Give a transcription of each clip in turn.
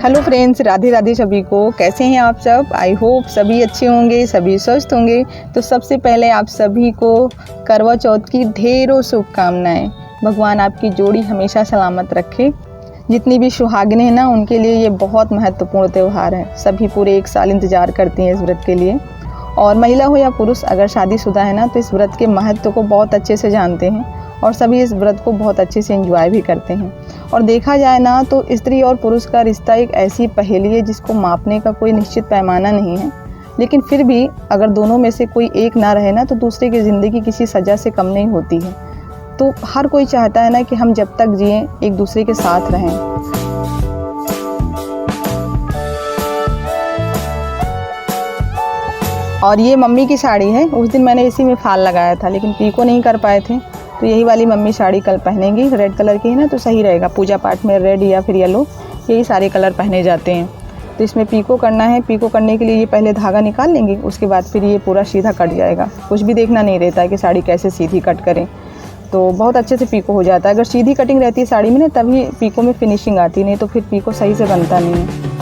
Hello friends, Radhe Radhe सभी को। कैसे हैं आप सब? आई होप सभी अच्छे होंगे, सभी स्वस्थ होंगे। तो सबसे पहले आप सभी को करवा चौथ की ढेरों शुभकामनाएं। भगवान आपकी जोड़ी हमेशा सलामत रखे। जितनी भी सुहागिनें हैं ना, उनके लिए ये बहुत महत्वपूर्ण त्यौहार है। सभी पूरे एक साल इंतज़ार करती हैं इस व्रत के लिए। और महिला हो या पुरुष, अगर शादीशुदा है ना, तो इस व्रत के महत्व को बहुत अच्छे से जानते हैं और सभी इस व्रत को बहुत अच्छे से एंजॉय भी करते हैं। और देखा जाए ना, तो स्त्री और पुरुष का रिश्ता एक ऐसी पहेली है जिसको मापने का कोई निश्चित पैमाना नहीं है। लेकिन फिर भी अगर दोनों में से कोई एक ना रहे ना, तो दूसरे की ज़िंदगी किसी सज़ा से कम नहीं होती है। तो हर कोई चाहता है ना कि हम जब तक जिएं एक दूसरे के साथ रहें। और ये मम्मी की साड़ी है। उस दिन मैंने इसी में फाल लगाया था, लेकिन पीको नहीं कर पाए थे, तो यही वाली मम्मी साड़ी कल पहनेंगी। रेड कलर की है ना, तो सही रहेगा। पूजा पाठ में रेड या फिर येलो, यही सारे कलर पहने जाते हैं। तो इसमें पीको करना है। पीको करने के लिए ये पहले धागा निकाल लेंगे, उसके बाद फिर ये पूरा सीधा कट जाएगा। कुछ भी देखना नहीं रहता है कि साड़ी कैसे सीधी कट करें, तो बहुत अच्छे से पीको हो जाता है। अगर सीधी कटिंग रहती है साड़ी में ना, तभी पीको में फिनिशिंग आती, नहीं तो फिर पीको सही से बनता नहीं है।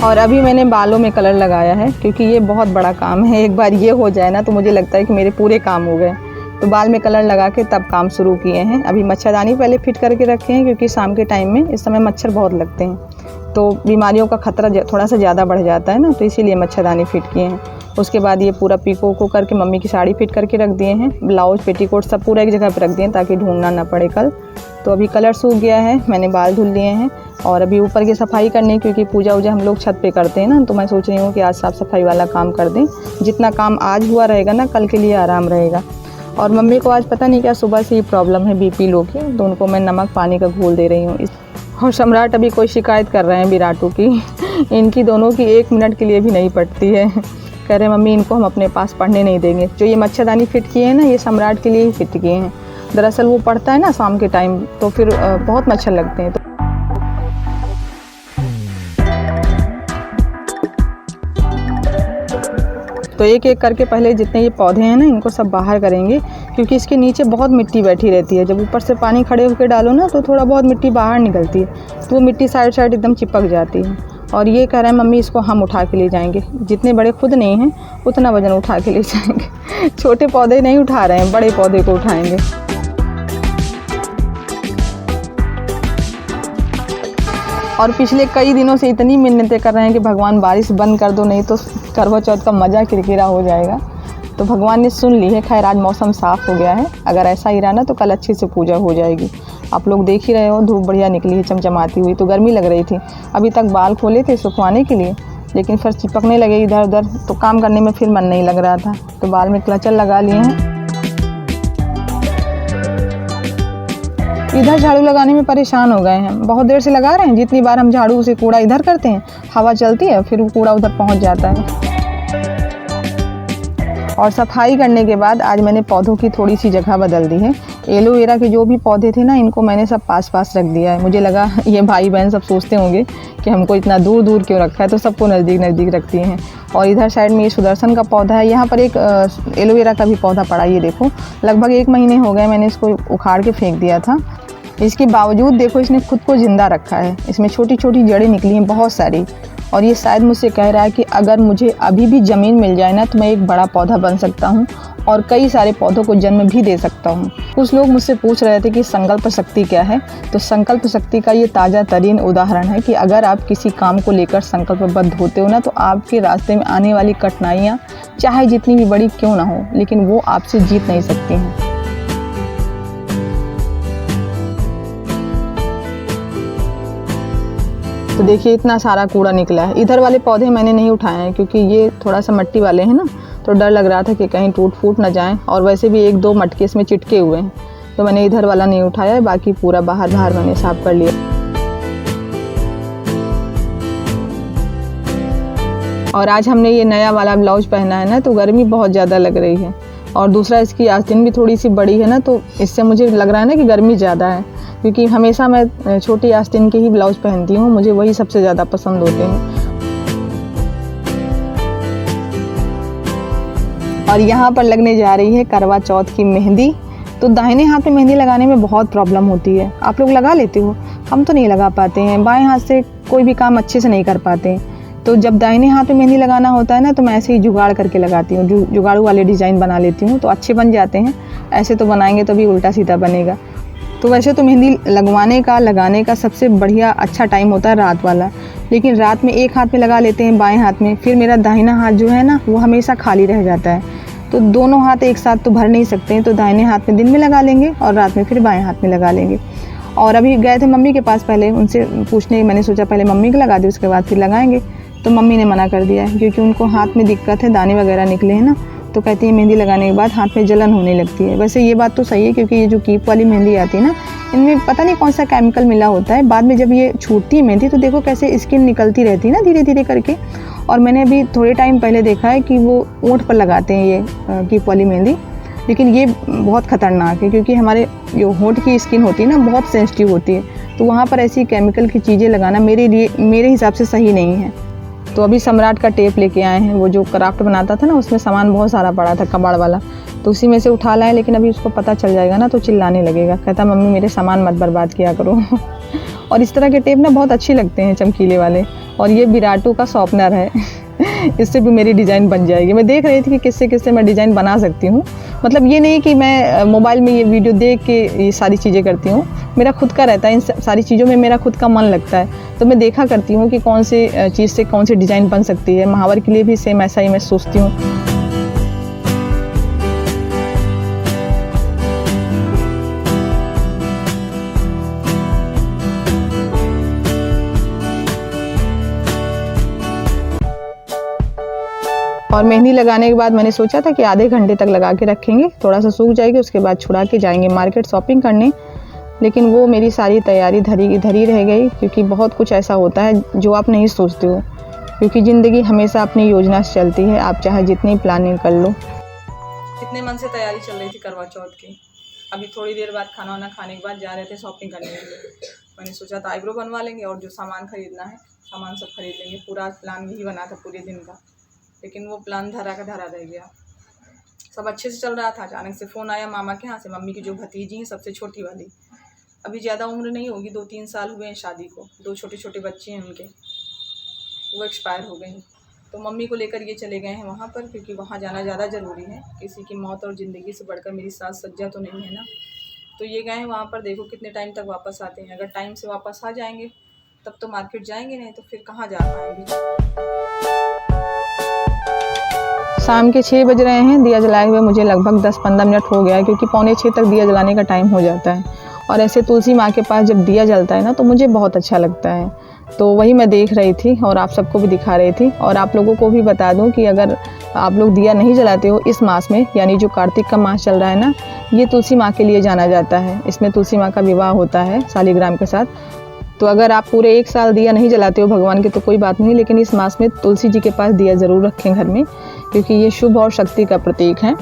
और अभी मैंने बालों में कलर लगाया है, क्योंकि ये बहुत बड़ा काम है। एक बार ये हो जाए ना, तो मुझे लगता है कि मेरे पूरे काम हो गए। तो बाल में कलर लगा के तब काम शुरू किए हैं। अभी मच्छरदानी पहले फिट करके रखे हैं, क्योंकि शाम के टाइम में इस समय मच्छर बहुत लगते हैं, तो बीमारियों का खतरा थोड़ा सा ज़्यादा बढ़ जाता है ना, तो इसीलिए मच्छरदानी फिट किए हैं। उसके बाद ये पूरा पीको को करके मम्मी की साड़ी फिट करके रख दिए हैं। ब्लाउज, पेटीकोट सब पूरा एक जगह पर रख दिए हैं, ताकि ढूंढना ना पड़े कल। तो अभी कलर सूख गया है, मैंने बाल धुल लिए हैं। और अभी ऊपर की सफाई करनी, क्योंकि पूजा वूजा हम लोग छत पे करते हैं ना, तो मैं सोच रही हूँ कि आज साफ़ सफाई वाला काम कर दें। जितना काम आज हुआ रहेगा ना, कल के लिए आराम रहेगा। और मम्मी को आज पता नहीं क्या सुबह से ही प्रॉब्लम है, BP लो की, तो उनको मैं नमक पानी का घोल दे रही हूँ। और सम्राट अभी कोई शिकायत कर रहे हैं विराटू की। इनकी दोनों की 1 मिनट के लिए भी नहीं पड़ती है। कह रहे मम्मी, इनको हम अपने पास पढ़ने नहीं देंगे। जो ये मच्छरदानी फिट किए हैं ना, ये सम्राट के लिए ही फिट किए हैं। दरअसल वो पढ़ता है ना शाम के टाइम, तो फिर बहुत मच्छर लगते हैं। तो एक एक करके पहले जितने ये पौधे हैं ना, इनको सब बाहर करेंगे, क्योंकि इसके नीचे बहुत मिट्टी बैठी रहती है। जब ऊपर से पानी खड़े होकर डालो ना, तो थोड़ा बहुत मिट्टी बाहर निकलती है, तो वो मिट्टी साइड साइड एकदम चिपक जाती है। और ये कह रहे हैं मम्मी, इसको हम उठा के ले जाएंगे। जितने बड़े खुद नहीं हैं, उतना वजन उठा के ले जाएंगे। छोटे पौधे नहीं उठा रहे हैं, बड़े पौधे को उठाएंगे। और पिछले कई दिनों से इतनी मिन्नतें कर रहे हैं कि भगवान बारिश बंद कर दो, नहीं तो करवा चौथ का मज़ा किरकिरा हो जाएगा। तो भगवान ने सुन ली है। खैर, आज मौसम साफ़ हो गया है। अगर ऐसा ही रहा ना, तो कल अच्छे से पूजा हो जाएगी। आप लोग देख ही रहे हो, धूप बढ़िया निकली है चमचमाती हुई। तो गर्मी लग रही थी। अभी तक बाल खोले थे सुखवाने के लिए, लेकिन फिर चिपकने लगे इधर उधर, तो काम करने में फिर मन नहीं लग रहा था। तो बाल में क्लचर लगा लिए हैं। इधर झाड़ू लगाने में परेशान हो गए हैं, बहुत देर से लगा रहे हैं। जितनी बार हम झाड़ू से कूड़ा इधर करते हैं, हवा चलती है, फिर वो कूड़ा उधर पहुंच जाता है। और सफाई करने के बाद आज मैंने पौधों की थोड़ी सी जगह बदल दी है। एलोवेरा के जो भी पौधे थे ना, इनको मैंने सब पास पास रख दिया है। मुझे लगा ये भाई बहन सब सोचते होंगे कि हमको इतना दूर दूर क्यों रखा है, तो सबको नज़दीक नज़दीक रखती हैं। और इधर साइड में ये सुदर्शन का पौधा है। यहाँ पर एक एलोवेरा का भी पौधा पड़ा, ये देखो। लगभग 1 महीने हो गए मैंने इसको उखाड़ के फेंक दिया था। इसके बावजूद देखो, इसने खुद को ज़िंदा रखा है। इसमें छोटी छोटी जड़ें निकली हैं बहुत सारी। और ये शायद मुझसे कह रहा है कि अगर मुझे अभी भी ज़मीन मिल जाए ना, तो मैं एक बड़ा पौधा बन सकता हूँ और कई सारे पौधों को जन्म भी दे सकता हूँ। कुछ लोग मुझसे पूछ रहे थे कि संकल्प शक्ति क्या है। तो संकल्प शक्ति का ये ताज़ा तरीन उदाहरण है कि अगर आप किसी काम को लेकर संकल्पबद्ध होते हो ना, तो आपके रास्ते में आने वाली कठिनाइयाँ चाहे जितनी भी बड़ी क्यों ना हो, लेकिन वो आपसे जीत नहीं सकती हैं। तो देखिए, इतना सारा कूड़ा निकला है। इधर वाले पौधे मैंने नहीं उठाए हैं, क्योंकि ये थोड़ा सा मिट्टी वाले हैं ना, तो डर लग रहा था कि कहीं टूट फूट ना जाएं। और वैसे भी 1-2 मटके इसमें चिटके हुए हैं, तो मैंने इधर वाला नहीं उठाया है। बाकी पूरा बाहर मैंने साफ कर लिया। और आज हमने ये नया वाला ब्लाउज पहना है ना, तो गर्मी बहुत ज़्यादा लग रही है। और दूसरा, इसकी आस्तीन भी थोड़ी सी बड़ी है ना, तो इससे मुझे लग रहा है ना कि गर्मी ज़्यादा है। क्योंकि हमेशा मैं छोटी आस्तीन के ही ब्लाउज पहनती हूँ, मुझे वही सबसे ज़्यादा पसंद होते हैं। और यहाँ पर लगने जा रही है करवा चौथ की मेहंदी। तो दाहिने हाथ में मेहंदी लगाने में बहुत प्रॉब्लम होती है। आप लोग लगा लेते हो, हम तो नहीं लगा पाते हैं, बाएं हाथ से कोई भी काम अच्छे से नहीं कर पाते हैं। तो जब दाहिने हाथ में मेहंदी लगाना होता है ना, तो मैं ऐसे ही जुगाड़ करके लगाती हूँ, जुगाड़ू वाले डिज़ाइन बना लेती हूँ, तो अच्छे बन जाते हैं। ऐसे तो बनाएंगे तो भी उल्टा सीधा बनेगा। तो वैसे तो मेहंदी लगाने का सबसे बढ़िया अच्छा टाइम होता है रात वाला, लेकिन रात में एक हाथ में लगा लेते हैं बाएं हाथ में, फिर मेरा दाहिना हाथ जो है ना वो हमेशा खाली रह जाता है। तो दोनों हाथ एक साथ तो भर नहीं सकते हैं, तो दाहिने हाथ में दिन में लगा लेंगे और रात में फिर बाएं हाथ में लगा लेंगे। और अभी गए थे मम्मी के पास, पहले उनसे पूछने, मैंने सोचा पहले मम्मी को लगा दी उसके बाद फिर लगाएंगे, तो मम्मी ने मना कर दिया है क्योंकि उनको हाथ में दिक्कत है, दाने वगैरह निकले हैं ना, तो कहती है मेहंदी लगाने के बाद हाथ में जलन होने लगती है। वैसे ये बात तो सही है, क्योंकि ये जो कीप वाली मेहंदी आती है ना, इनमें पता नहीं कौन सा केमिकल मिला होता है। बाद में जब ये छूटती है मेहंदी तो देखो कैसे स्किन निकलती रहती है ना धीरे धीरे करके। और मैंने अभी थोड़े टाइम पहले देखा है कि वो ओंठ पर लगाते हैं ये कीप वाली मेहंदी, लेकिन ये बहुत ख़तरनाक है क्योंकि हमारे जो होंठ की स्किन होती है ना बहुत सेंसिटिव होती है, तो वहाँ पर ऐसी केमिकल की चीज़ें लगाना मेरे हिसाब से सही नहीं है। तो अभी सम्राट का टेप लेके आए हैं, वो जो क्राफ्ट बनाता था ना उसमें सामान बहुत सारा पड़ा था कबाड़ वाला, तो उसी में से उठा लाए, लेकिन अभी उसको पता चल जाएगा ना तो चिल्लाने लगेगा, कहता मम्मी मेरे सामान मत बर्बाद किया करो। और इस तरह के टेप ना बहुत अच्छे लगते हैं चमकीले वाले, और ये विराटू का शॉर्पनर है। इससे भी मेरी डिज़ाइन बन जाएगी। मैं देख रही थी कि किससे किससे मैं डिज़ाइन बना सकती हूँ। मतलब ये नहीं कि मैं मोबाइल में ये वीडियो देख के ये सारी चीज़ें करती हूँ, मेरा खुद का रहता है, इन सारी चीज़ों में मेरा खुद का मन लगता है, तो मैं देखा करती हूँ कि कौन से चीज़ से कौन सी डिज़ाइन बन सकती है। महावर के लिए भी सेम ऐसा ही मैं सोचती हूँ। और मेहंदी लगाने के बाद मैंने सोचा था कि आधे घंटे तक लगा के रखेंगे, थोड़ा सा सूख जाएगी, उसके बाद छुड़ा के जाएंगे मार्केट शॉपिंग करने। लेकिन वो मेरी सारी तैयारी धरी रह गई, क्योंकि बहुत कुछ ऐसा होता है जो आप नहीं सोचते हो, क्योंकि ज़िंदगी हमेशा अपनी योजना से चलती है, आप चाहे जितनी प्लानिंग कर लो। कितने मन से तैयारी चल रही थी करवा चौथ की। अभी थोड़ी देर बाद खाना वाना खाने के बाद जा रहे थे शॉपिंग करने के लिए। मैंने सोचा था आईब्रो बनवा लेंगे और जो सामान खरीदना है सामान सब खरीद लेंगे। पूरा प्लान यही बना था पूरे दिन का, लेकिन वो प्लान धरा का धरा रह गया। सब अच्छे से चल रहा था, अचानक से फ़ोन आया मामा के यहाँ से, मम्मी की जो भतीजी हैं सबसे छोटी वाली, अभी ज़्यादा उम्र नहीं होगी, 2-3 साल हुए हैं शादी को, 2 छोटे छोटे बच्चे हैं उनके, वो एक्सपायर हो गए हैं। तो मम्मी को लेकर ये चले गए हैं वहाँ पर, क्योंकि वहाँ जाना ज़्यादा ज़रूरी है। किसी की मौत और ज़िंदगी से बढ़कर मेरी सास सज्जा तो नहीं है ना, तो ये गए हैं वहाँ पर। देखो कितने टाइम तक वापस आते हैं। अगर टाइम से वापस आ जाएंगे तब तो मार्केट जाएंगे, नहीं तो फिर कहाँ जा पाएंगे। शाम के 6 बज रहे हैं, दिया जलाए हुए मुझे लगभग 10-15 मिनट हो गया है, क्योंकि 5:45 तक दिया जलाने का टाइम हो जाता है। और ऐसे तुलसी माँ के पास जब दिया जलता है ना तो मुझे बहुत अच्छा लगता है, तो वही मैं देख रही थी और आप सबको भी दिखा रही थी। और आप लोगों को भी बता दूं कि अगर आप लोग दिया नहीं जलाते हो इस मास में, यानी जो कार्तिक का मास चल रहा है ना, ये तुलसी माँ के लिए जाना जाता है। इसमें तुलसी माँ का विवाह होता है शालिग्राम के साथ। तो अगर आप पूरे 1 साल दिया नहीं जलाते हो भगवान के तो कोई बात नहीं, लेकिन इस मास में तुलसी जी के पास दिया ज़रूर रखें घर में, क्योंकि ये शुभ और शक्ति का प्रतीक है।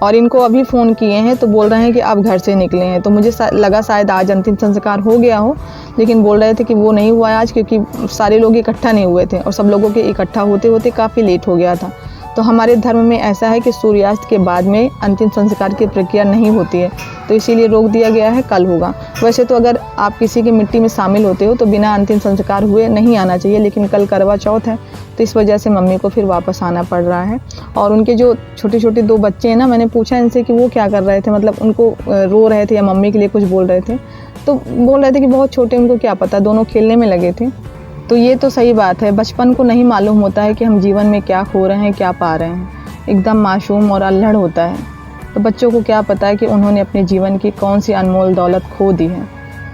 और इनको अभी फ़ोन किए हैं तो बोल रहे हैं कि अब घर से निकले हैं, तो मुझे लगा शायद आज अंतिम संस्कार हो गया हो, लेकिन बोल रहे थे कि वो नहीं हुआ आज, क्योंकि सारे लोग इकट्ठा नहीं हुए थे और सब लोगों के इकट्ठा होते होते काफ़ी लेट हो गया था। तो हमारे धर्म में ऐसा है कि सूर्यास्त के बाद में अंतिम संस्कार की प्रक्रिया नहीं होती है, तो इसीलिए रोक दिया गया है, कल होगा। वैसे तो अगर आप किसी की मिट्टी में शामिल होते हो तो बिना अंतिम संस्कार हुए नहीं आना चाहिए, लेकिन कल करवा चौथ है तो इस वजह से मम्मी को फिर वापस आना पड़ रहा है। और उनके जो छोटे छोटे 2 बच्चे हैं ना, मैंने पूछा इनसे कि वो क्या कर रहे थे, मतलब उनको रो रहे थे या मम्मी के लिए कुछ बोल रहे थे, तो बोल रहे थे कि बहुत छोटे, उनको क्या पता, दोनों खेलने में लगे थे। तो ये तो सही बात है, बचपन को नहीं मालूम होता है कि हम जीवन में क्या खो रहे हैं क्या पा रहे हैं, एकदम मासूम और अल्हड़ होता है। तो बच्चों को क्या पता है कि उन्होंने अपने जीवन की कौन सी अनमोल दौलत खो दी है,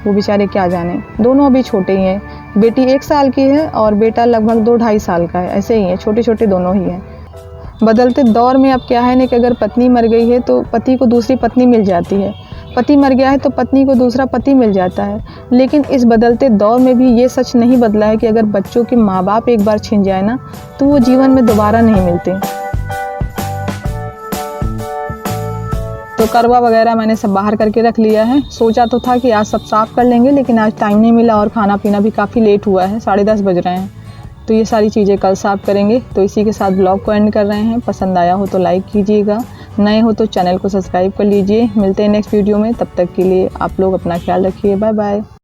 वो बेचारे क्या जाने। दोनों अभी छोटे ही हैं, बेटी 1 साल की है और बेटा लगभग 2-2.5 साल का है, ऐसे ही है, छोटे छोटे दोनों ही हैं। बदलते दौर में अब क्या है ना कि अगर पत्नी मर गई है तो पति को दूसरी पत्नी मिल जाती है, पति मर गया है तो पत्नी को दूसरा पति मिल जाता है। लेकिन इस बदलते दौर में भी ये सच नहीं बदला है कि अगर बच्चों के माँ बाप एक बार छिन जाए ना तो वो जीवन में दोबारा नहीं मिलते। तो करवा वगैरह मैंने सब बाहर करके रख लिया है। सोचा तो था कि आज सब साफ़ कर लेंगे, लेकिन आज टाइम नहीं मिला और खाना पीना भी काफ़ी लेट हुआ है, 10:30 बज रहे हैं, तो ये सारी चीज़ें कल साफ़ करेंगे। तो इसी के साथ ब्लॉग को एंड कर रहे हैं। पसंद आया हो तो लाइक कीजिएगा, नए हो तो चैनल को सब्सक्राइब कर लीजिए। मिलते हैं नेक्स्ट वीडियो में, तब तक के लिए आप लोग अपना ख्याल रखिए। Bye bye.